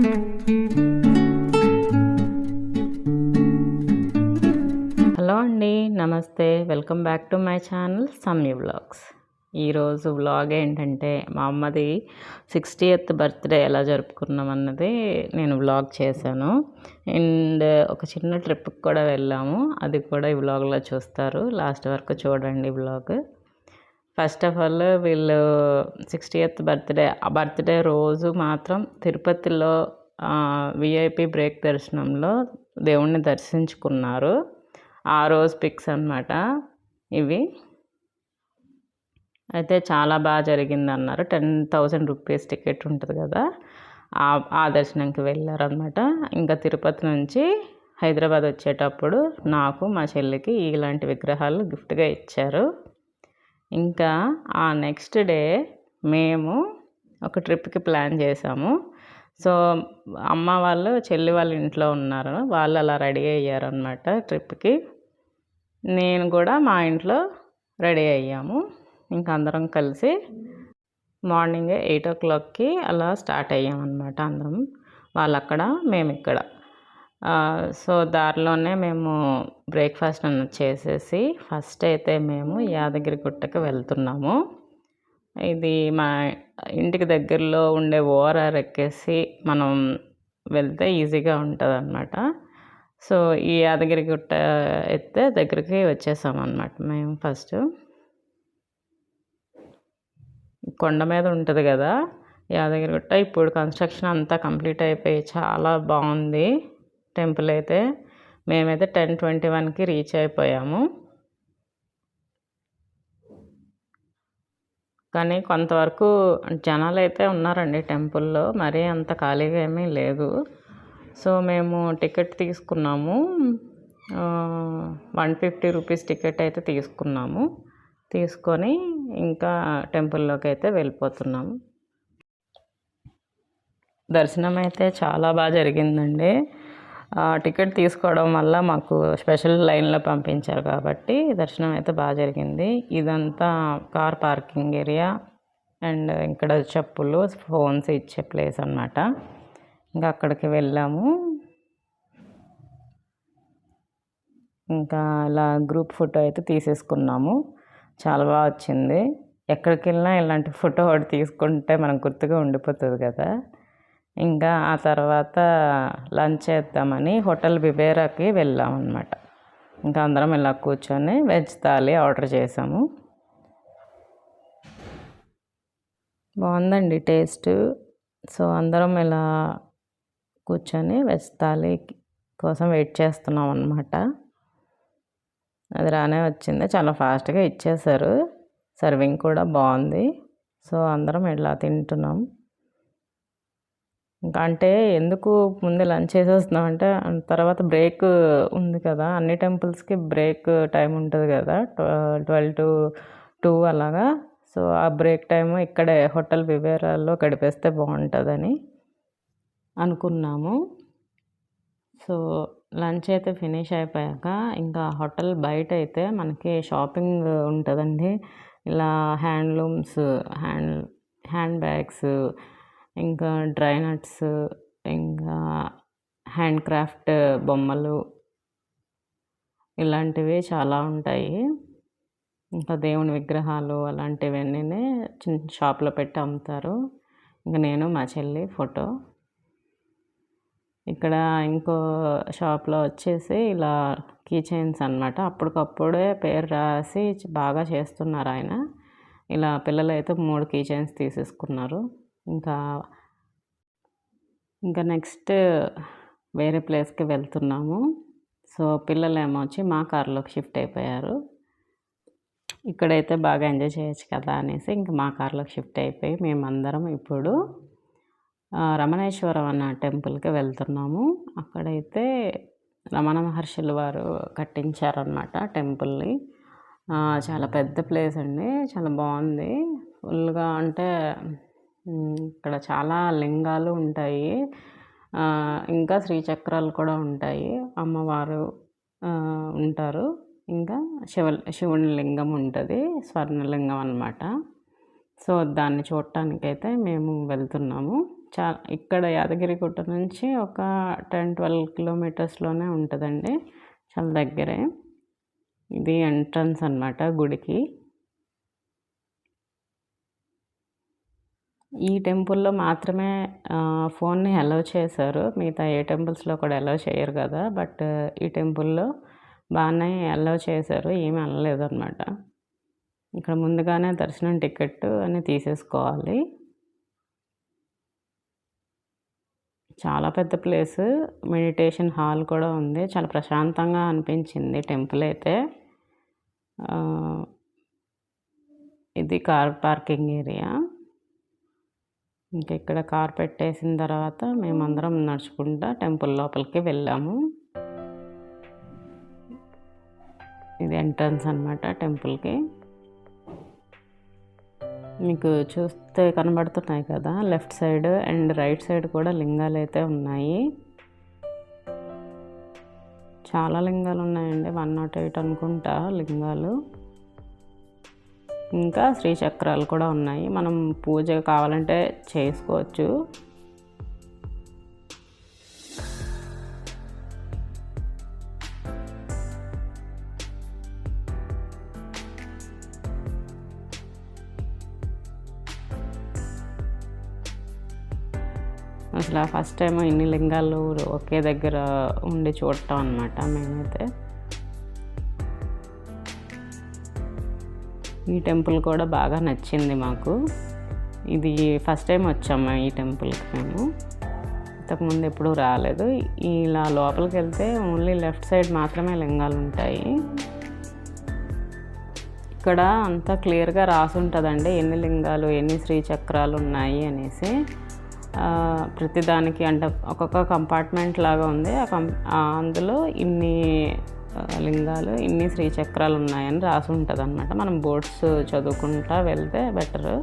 Hello అండి, నమస్తే. Welcome back to my channel Samyu vlogs. ఈరోజు వ్లాగ్ ఏంటంటే మా అమ్మది 60th బర్త్డే ఎలా జరుపుకున్నాం అన్నది నేను వ్లాగ్ చేశాను. అండ్ ఒక చిన్న ట్రిప్కి కూడా వెళ్ళాము, అది కూడా ఈ వ్లాగ్లో చూస్తారు. లాస్ట్ వరకు చూడండి వ్లాగ్. ఫస్ట్ ఆఫ్ ఆల్ వీళ్ళు 60th బర్త్డే రోజు మాత్రం తిరుపతిలో విఐపి బ్రేక్ దర్శనంలో దేవుణ్ణి దర్శించుకున్నారు. ఆ రోజు పిక్స్ అన్నమాట ఇవి. అయితే చాలా బాగా జరిగింది అన్నారు. 10,000 రూపీస్ టికెట్ ఉంటుంది కదా, ఆ దర్శనంకి వెళ్ళారనమాట. ఇంకా తిరుపతి నుంచి హైదరాబాద్ వచ్చేటప్పుడు నాకు మా చెల్లికి ఇలాంటి విగ్రహాలు గిఫ్ట్గా ఇచ్చారు. ఇంకా ఆ నెక్స్ట్ డే మేము ఒక ట్రిప్కి ప్లాన్ చేసాము. సో అమ్మ వాళ్ళు చెల్లి వాళ్ళ ఇంట్లో ఉన్నారు, వాళ్ళు అలా రెడీ అయ్యారనమాట ట్రిప్కి. నేను కూడా మా ఇంట్లో రెడీ అయ్యాము. ఇంకా అందరం కలిసి మార్నింగే 8 o'clockకి అలా స్టార్ట్ అయ్యామన్నమాట. అందరం, వాళ్ళు అక్కడ మేము ఇక్కడ. సో దారిలోనే మేము బ్రేక్ఫాస్ట్ అన్నది చేసేసి ఫస్ట్ అయితే మేము యాదగిరి గుట్టకి వెళ్తున్నాము. ఇది మా ఇంటికి దగ్గరలో ఉండే ఓఆర్ఆర్ ఎక్కేసి మనం వెళ్తే ఈజీగా ఉంటుంది అన్నమాట. సో ఈ యాదగిరి గుట్ట ఎత్తే దగ్గరికి వచ్చేసామన్నమాట. మేము ఫస్ట్ కొండ మీద ఉంటుంది కదా యాదగిరి గుట్ట. ఇప్పుడు కన్స్ట్రక్షన్ అంతా కంప్లీట్ అయిపోయి చాలా బాగుంది టెంపుల్ అయితే. మేమైతే 10:21కి రీచ్ అయిపోయాము. కానీ కొంతవరకు జనాలు అయితే ఉన్నారండి టెంపుల్లో, మరీ అంత ఖాళీగా ఏమీ లేదు. సో మేము టికెట్ తీసుకున్నాము, 150 రూపీస్ టికెట్ అయితే తీసుకొని ఇంకా టెంపుల్లోకి అయితే వెళ్ళిపోతున్నాము. దర్శనం అయితే చాలా బాగా జరిగిందండి. టికెట్ తీసుకోవడం వల్ల మాకు స్పెషల్ లైన్లో పంపించారు కాబట్టి దర్శనం అయితే బాగా జరిగింది. ఇదంతా కార్ పార్కింగ్ ఏరియా అండ్ ఇక్కడ చెప్పులు ఫోన్స్ ఇచ్చే ప్లేస్ అన్నమాట. ఇంకా అక్కడికి వెళ్ళాము. ఇంకా అలా గ్రూప్ ఫోటో అయితే తీసేసుకున్నాము, చాలా బాగా వచ్చింది. ఎక్కడికి వెళ్ళినా ఇలాంటి ఫోటో ఒకటి తీసుకుంటే మనకు గుర్తుగా ఉండిపోతుంది కదా. ఇంకా ఆ తర్వాత లంచ్ చేద్దామని హోటల్ బిబేరాకి వెళ్ళామన్నమాట. ఇంకా అందరం ఇలా కూర్చొని వెజ్ థాలీ ఆర్డర్ చేసాము. బాగుందండి టేస్ట్. సో అందరం ఇలా కూర్చొని వెజ్ థాలీ కోసం వెయిట్ చేస్తున్నాం అన్నమాట. అది రానే వచ్చింది, చాలా ఫాస్ట్గా ఇచ్చేశారు. సర్వింగ్ కూడా బాగుంది. సో అందరం ఇలా తింటున్నాం. ఇంకా అంటే ఎందుకు ముందు లంచ్ చేసేస్తున్నాం అంటే తర్వాత బ్రేక్ ఉంది కదా, అన్ని టెంపుల్స్కి బ్రేక్ టైం ఉంటుంది కదా, 12 to 2 అలాగా. సో ఆ బ్రేక్ టైము ఇక్కడే హోటల్ బిబేరాలో గడిపేస్తే బాగుంటుందని అనుకున్నాము. సో లంచ్ అయితే ఫినిష్ అయిపోయాక ఇంకా హోటల్ బయట అయితే మనకి షాపింగ్ ఉంటుందండి. ఇలా హ్యాండ్లూమ్స్, హ్యాండ్ బ్యాగ్స్, ఇంకా డ్రై నట్స్, ఇంకా హ్యాండ్ క్రాఫ్ట్ బొమ్మలు, ఇలాంటివి చాలా ఉంటాయి. ఇంకా దేవుని విగ్రహాలు అలాంటివన్నీ చిన్న షాప్లో పెట్టి అమ్ముతారు. ఇంకా నేను మా చెల్లి ఫోటో. ఇక్కడ ఇంకో షాప్లో వచ్చేసి ఇలా కీ చైన్స్ అన్నమాట. అప్పటికప్పుడే పేరు రాసి బాగా చేస్తున్నారు ఆయన. ఇలా పిల్లలు అయితే 3 కీ చైన్స్ తీసేసుకున్నారు. ఇంకా నెక్స్ట్ వేరే ప్లేస్కి వెళ్తున్నాము. సో పిల్లలేమో వచ్చి మా కార్లోకి షిఫ్ట్ అయిపోయారు. ఇక్కడైతే బాగా ఎంజాయ్ చేయొచ్చు కదా అనేసి ఇంకా మా కార్లోకి షిఫ్ట్ అయిపోయి మేమందరం ఇప్పుడు రమణేశ్వరం అన్న టెంపుల్కి వెళ్తున్నాము. అక్కడైతే రమణ మహర్షులు వారు కట్టించారన్నమాట టెంపుల్ని. చాలా పెద్ద ప్లేస్ అండి, చాలా బాగుంది. ఫుల్గా అంటే ఇక్కడ చాలా లింగాలు ఉంటాయి, ఇంకా శ్రీచక్రాలు కూడా ఉంటాయి. అమ్మవారు ఉంటారు, ఇంకా శివుని లింగం ఉంటుంది, స్వర్ణలింగం అన్నమాట. సో దాన్ని చూడటానికైతే మేము వెళ్తున్నాము. ఇక్కడ యాదగిరిగుట్ట నుంచి ఒక 10-12 కిలోమీటర్స్లోనే ఉంటుందండి, చాలా దగ్గరే. ఇది ఎంట్రన్స్ అన్నమాట గుడికి. ఈ టెంపుల్లో మాత్రమే ఫోన్ని అలౌ చేశారు, మిగతా ఏ టెంపుల్స్లో కూడా అలౌ చేయరు కదా. బట్ ఈ టెంపుల్లో బాగానే అలౌ చేశారు, ఏమీ అనలేదు అనమాట. ఇక్కడ ముందుగానే దర్శనం టికెట్ అని తీసేసుకోవాలి. చాలా పెద్ద ప్లేస్, మెడిటేషన్ హాల్ కూడా ఉంది, చాలా ప్రశాంతంగా అనిపించింది టెంపుల్ అయితే. ఇది కార్ పార్కింగ్ ఏరియా. ఇంకా ఇక్కడ కార్ పెట్టేసిన తర్వాత మేమందరం నడుచుకుంటా టెంపుల్ లోపలికి వెళ్ళాము. ఇది ఎంట్రన్స్ అన్నమాట టెంపుల్కి. మీకు చూస్తే కనబడుతున్నాయి కదా, left side and right side కూడా లింగాలు అయితే ఉన్నాయి. చాలా లింగాలు ఉన్నాయండి, 108 అనుకుంటా లింగాలు. ఇంకా శ్రీచక్రాలు కూడా ఉన్నాయి, మనం పూజ కావాలంటే చేసుకోవచ్చు. అసలు ఫస్ట్ టైం ఇన్ని లింగాలు ఒకే దగ్గర ఉండి చూడటం అన్నమాట మేమైతే. ఈ టెంపుల్ కూడా బాగా నచ్చింది మాకు. ఇది ఫస్ట్ టైం వచ్చాము ఈ టెంపుల్కి మేము, ఇంతకుముందు ఎప్పుడూ రాలేదు. ఇలా లోపలికి వెళ్తే ఓన్లీ లెఫ్ట్ సైడ్ మాత్రమే లింగాలు ఉంటాయి. ఇక్కడ అంతా క్లియర్గా రాసి ఉంటుందండి, ఎన్ని లింగాలు ఎన్ని శ్రీచక్రాలు ఉన్నాయి అనేసి. ప్రతిదానికి అంటే ఒక్కొక్క కంపార్ట్మెంట్ లాగా ఉంది, అందులో ఇన్ని లింగాలు ఇన్ని శ్రీచక్రాలు ఉన్నాయని రాసి ఉంటుంది అన్నమాట. మనం బోర్డ్స్ చదువుకుంటా వెళ్తే బెటరు.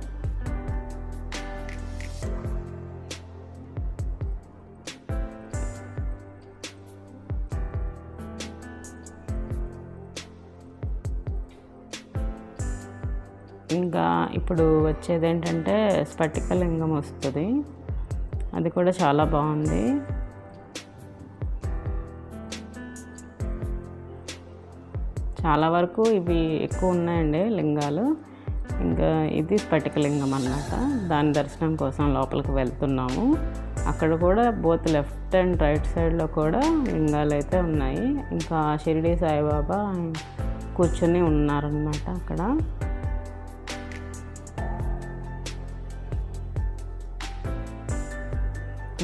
ఇంకా ఇప్పుడు వచ్చేది ఏంటంటే స్ఫటికలింగం వస్తుంది, అది కూడా చాలా బాగుంది. చాలా వరకు ఇవి ఎక్కువ ఉన్నాయండి లింగాలు. ఇంకా ఇది స్ఫటికలింగం అన్నమాట, దాని దర్శనం కోసం లోపలికి వెళ్తున్నాము. అక్కడ కూడా బోత్ లెఫ్ట్ అండ్ రైట్ సైడ్లో కూడా లింగాలు అయితే ఉన్నాయి. ఇంకా షిరిడి సాయిబాబా కూర్చొని ఉన్నారన్నమాట అక్కడ.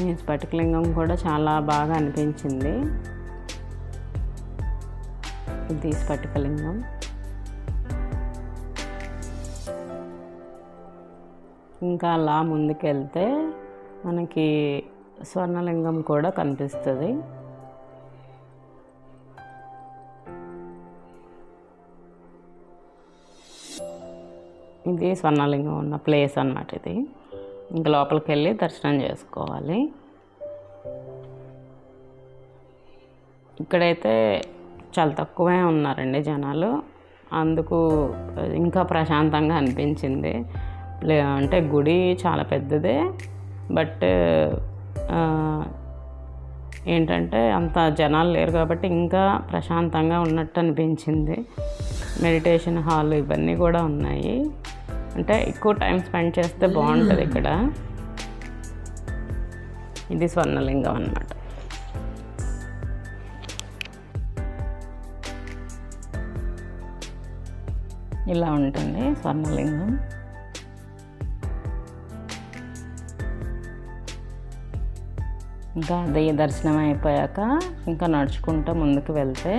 ఈ స్ఫటికలింగం కూడా చాలా బాగా అనిపించింది. ఇది స్ఫటికలింగం. ఇంకా అలా ముందుకెళ్తే మనకి స్వర్ణలింగం కూడా కనిపిస్తుంది. ఇది స్వర్ణలింగం ఉన్న ప్లేస్ అన్నమాట ఇది. ఇంకా లోపలికి వెళ్ళి దర్శనం చేసుకోవాలి. ఇక్కడైతే చాలా తక్కువే ఉన్నారండి జనాలు, అందుకు ఇంకా ప్రశాంతంగా అనిపించింది. అంటే గుడి చాలా పెద్దదే, బట్ ఏంటంటే అంత జనాలు లేరు కాబట్టి ఇంకా ప్రశాంతంగా ఉన్నట్టు అనిపించింది. మెడిటేషన్ హాల్ ఇవన్నీ కూడా ఉన్నాయి, అంటే ఎక్కువ టైం స్పెండ్ చేస్తే బాగుంటుంది ఇక్కడ. ఇది స్వర్ణలింగం అన్నమాట. ఇలా ఉంటుంది స్వర్ణలింగం. ఇంకా అది దర్శనం అయిపోయాక ఇంకా నడుచుకుంటూ ముందుకు వెళ్తే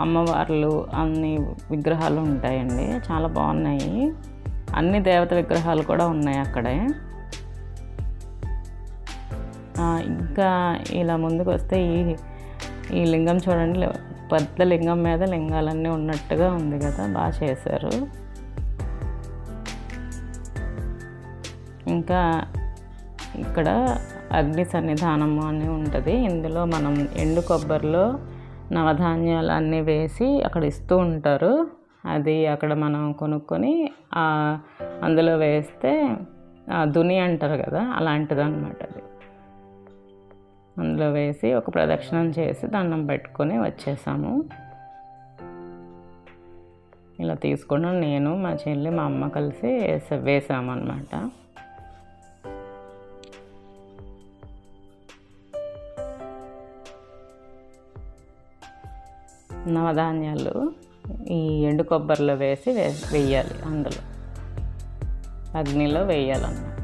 అమ్మవార్లు అన్ని విగ్రహాలు ఉంటాయండి, చాలా బాగున్నాయి. అన్ని దేవత విగ్రహాలు కూడా ఉన్నాయి అక్కడే. ఇంకా ఇలా ముందుకు వస్తే ఈ లింగం చూడండి, పెద్ద లింగం మీద లింగాలన్నీ ఉన్నట్టుగా ఉంది కదా, బాగా చేశారు. ఇంకా ఇక్కడ అగ్ని సన్నిధానము అని ఉంటుంది. ఇందులో మనం ఎండు కొబ్బరిలో నవధాన్యాలు అన్నీ వేసి అక్కడ ఇస్తూ ఉంటారు. అది అక్కడ మనం కొనుక్కొని అందులో వేస్తే దుని అంటారు కదా, అలాంటిది అనమాట అది. అందులో వేసి ఒక ప్రదక్షిణం చేసి దండం పెట్టుకొని వచ్చేసాము. ఇలా తీసుకున్నాం, నేను మా చెల్లి మా అమ్మ కలిసి వేసామన్నమాట. నవధాన్యాలు ఈ ఎండు కొబ్బరిలో వేసి వేయాలి, అందులో అగ్నిలో వేయాలన్నమాట.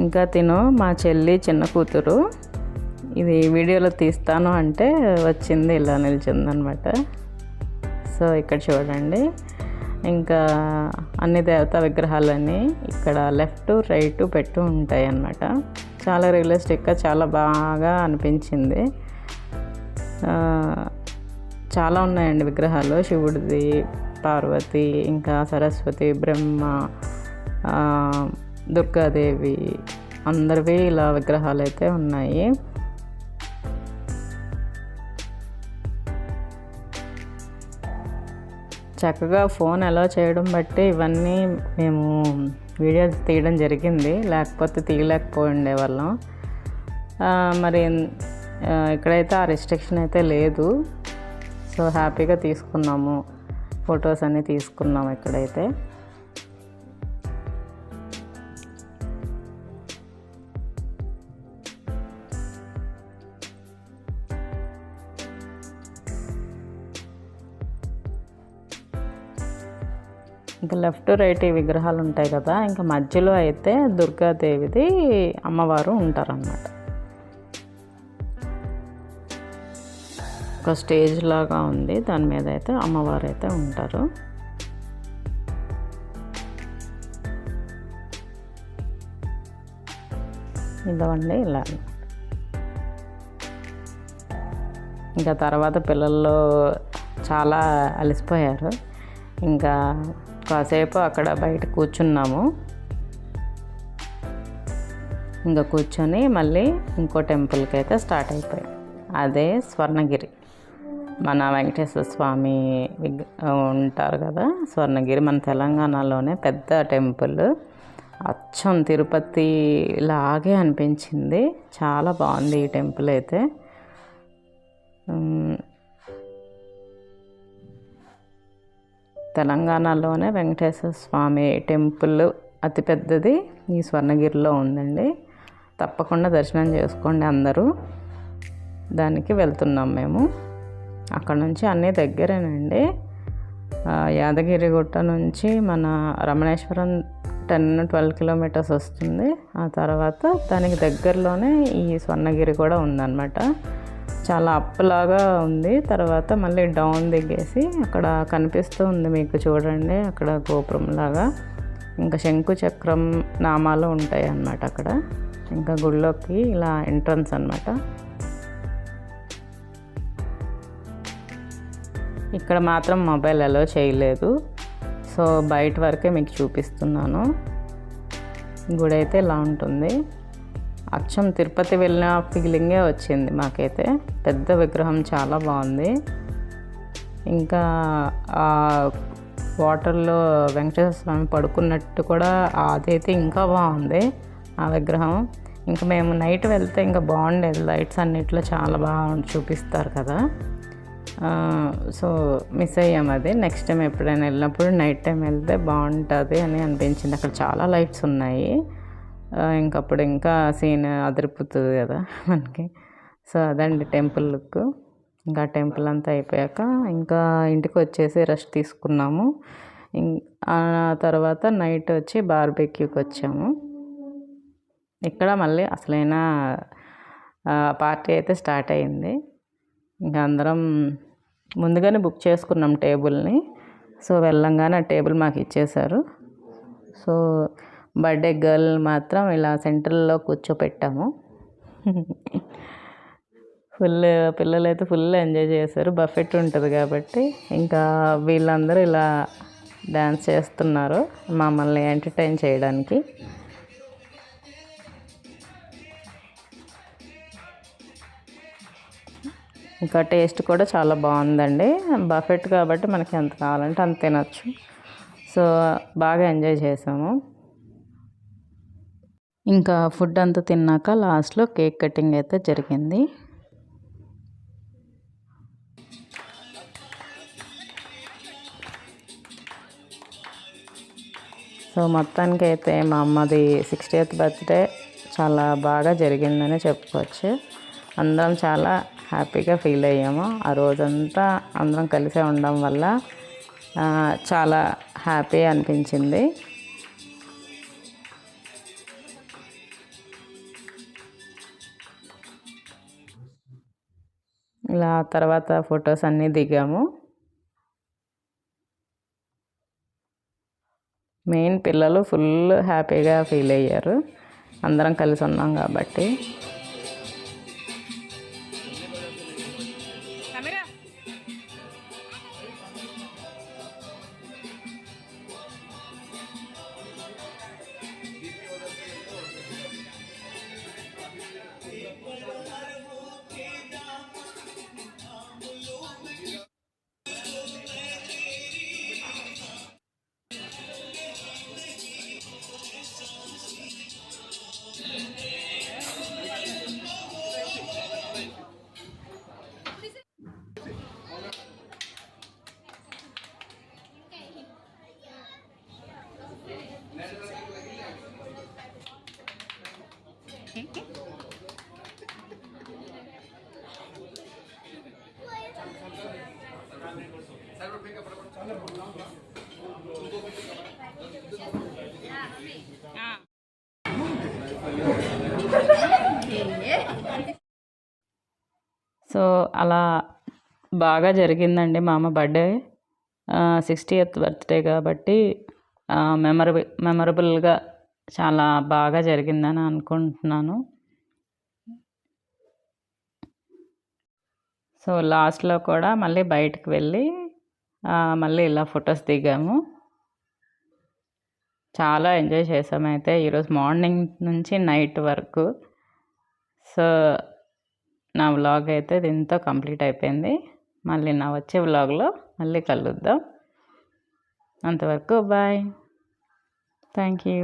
ఇంకా తిను మా చెల్లి చిన్న కూతురు ఇది వీడియోలో తీస్తాను అంటే వచ్చింది, ఇలా నిలిచిందనమాట. సో ఇక్కడ చూడండి, ఇంకా అన్ని దేవతా విగ్రహాలన్నీ ఇక్కడ లెఫ్ట్ రైట్ పెట్టు ఉంటాయి అన్నమాట. చాలా రియలిస్టిక్గా చాలా బాగా అనిపించింది. చాలా ఉన్నాయండి విగ్రహాలు, శివుడిది, పార్వతి, ఇంకా సరస్వతి, బ్రహ్మ, దుర్గాదేవి, అందరివి ఇలా విగ్రహాలు అయితే ఉన్నాయి. చక్కగా ఫోన్ అలో చేయడం బట్టి ఇవన్నీ మేము వీడియోస్ తీయడం జరిగింది, లేకపోతే తీయలేకపోయి ఉండేవాళ్ళం. మరి ఇక్కడైతే ఆ రెస్ట్రిక్షన్ అయితే లేదు. సో హ్యాపీగా తీసుకున్నాము, ఫొటోస్ అన్నీ తీసుకున్నాము ఇక్కడైతే. ఇంకా లెఫ్ట్ రైట్ ఈ విగ్రహాలు ఉంటాయి కదా, ఇంకా మధ్యలో అయితే దుర్గాదేవిది అమ్మవారు ఉంటారన్నమాట. ఒక స్టేజ్ లాగా ఉంది, దాని మీద అయితే అమ్మవారు అయితే ఉంటారు. ఇదండి ఇలా. ఇంకా తర్వాత పిల్లల్లో చాలా అలసిపోయారు, ఇంకా కాసేపు అక్కడ బయట కూర్చున్నాము. ఇంకా కూర్చొని మళ్ళీ ఇంకో టెంపుల్కి అయితే స్టార్ట్ అయిపోయాం. అదే స్వర్ణగిరి, మన వెంకటేశ్వర స్వామి ఉంటారు కదా, స్వర్ణగిరి మన తెలంగాణలోనే పెద్ద టెంపుల్. అచ్చం తిరుపతి లాగే అనిపించింది, చాలా బాగుంది ఈ టెంపుల్ అయితే. తెలంగాణలోనే వెంకటేశ్వర స్వామి టెంపుల్ అతిపెద్దది ఈ స్వర్ణగిరిలో ఉందండి. తప్పకుండా దర్శనం చేసుకోండి అందరూ. దానికి వెళ్తున్నాం మేము. అక్కడ నుంచి అన్నీ దగ్గరేనండి. యాదగిరిగుట్ట నుంచి మన రమణేశ్వరం 10-12 కిలోమీటర్స్ వస్తుంది. ఆ తర్వాత దానికి దగ్గరలోనే ఈ స్వర్ణగిరి కూడా ఉందన్నమాట. చాలా అప్లాగా ఉంది. తర్వాత మళ్ళీ డౌన్ దిగేసి అక్కడ కనిపిస్తూ ఉంది మీకు చూడండి, అక్కడ గోపురం లాగా. ఇంకా శంకు చక్రం నామాలు ఉంటాయి అన్నమాట అక్కడ. ఇంకా గుళ్ళోకి ఇలా ఎంట్రన్స్ అన్నమాట. ఇక్కడ మాత్రం మొబైల్ అలో చేయలేదు, సో బయట వరకే మీకు చూపిస్తున్నాను. గుడి అయితే ఇలా ఉంటుంది. అచ్చం తిరుపతి వెళ్ళిన ఫీలింగే వచ్చింది మాకైతే. పెద్ద విగ్రహం చాలా బాగుంది. ఇంకా వాటర్లో వెంకటేశ్వర స్వామి పడుకున్నట్టు కూడా అదైతే ఇంకా బాగుంది ఆ విగ్రహం. ఇంకా మేము నైట్ వెళ్తే ఇంకా బాగుండేది, లైట్స్ అన్నిట్లో చాలా బాగా చూపిస్తారు కదా. సో మిస్ అయ్యాం అది. నెక్స్ట్ టైం ఎప్పుడైనా వెళ్ళినప్పుడు నైట్ టైం వెళ్తే బాగుంటుంది అని అనిపించింది. అక్కడ చాలా లైట్స్ ఉన్నాయి. ఇంకప్పుడు ఇంకా సీన్ అదిరిపోతుంది కదా మనకి. సో అదండి టెంపుల్ లుక్. ఇంకా టెంపుల్ అంతా అయిపోయాక ఇంకా ఇంటికి వచ్చేసి రెస్ట్ తీసుకున్నాము. ఆ తర్వాత నైట్ వచ్చి బార్బెక్యూకి వచ్చాము. ఇక్కడ మళ్ళీ అసలైన పార్టీ అయితే స్టార్ట్ అయింది. ఇంకా అందరం ముందుగానే బుక్ చేసుకున్నాం టేబుల్ని. సో వెళ్ళంగానే ఆ టేబుల్ మాకు ఇచ్చేశారు. సో బర్త్డే గర్ల్ మాత్రం ఇలా సెంటర్లో కూర్చోపెట్టాము. పిల్లలు అయితే ఫుల్ ఎంజాయ్ చేశారు. బఫెట్ ఉంటుంది కాబట్టి ఇంకా వీళ్ళందరూ ఇలా డ్యాన్స్ చేస్తున్నారు మమ్మల్ని ఎంటర్టైన్ చేయడానికి. ఇంకా టేస్ట్ కూడా చాలా బాగుందండి. బఫెట్ కాబట్టి మనకి ఎంత కావాలంటే అంత తినచ్చు. సో బాగా ఎంజాయ్ చేసాము. ఇంకా ఫుడ్ అంతా తిన్నాక లాస్ట్లో కేక్ కటింగ్ అయితే జరిగింది. సో మొత్తానికి అయితే మా అమ్మది 60th బర్త్డే చాలా బాగా జరిగిందని చెప్పుకోవచ్చు. అందరం చాలా హ్యాపీగా ఫీల్ అయ్యాము. ఆ రోజంతా అందరం కలిసే ఉండడం వల్ల చాలా హ్యాపీ అనిపించింది. ఇలా తర్వాత ఫొటోస్ అన్నీ దిగాము. మెయిన్ పిల్లలు ఫుల్ హ్యాపీగా ఫీల్ అయ్యారు, అందరం కలిసి ఉన్నాం కాబట్టి. సో అలా బాగా జరిగిందండి మా అమ్మ బర్త్డే. 60th బర్త్డే కాబట్టి మెమరబుల్గా చాలా బాగా జరిగిందని అనుకుంటున్నాను. సో లాస్ట్లో కూడా మళ్ళీ బయటకు వెళ్ళి మళ్ళీ ఇలా ఫొటోస్ దిగాము. చాలా ఎంజాయ్ చేసామైతే ఈరోజు మార్నింగ్ నుంచి నైట్ వరకు. సో నా వ్లాగ్ అయితే దీంతో కంప్లీట్ అయిపోయింది. మళ్ళీ నా వచ్చే వ్లాగ్లో మళ్ళీ కలుద్దాం. అంతవరకు బాయ్. Thank you.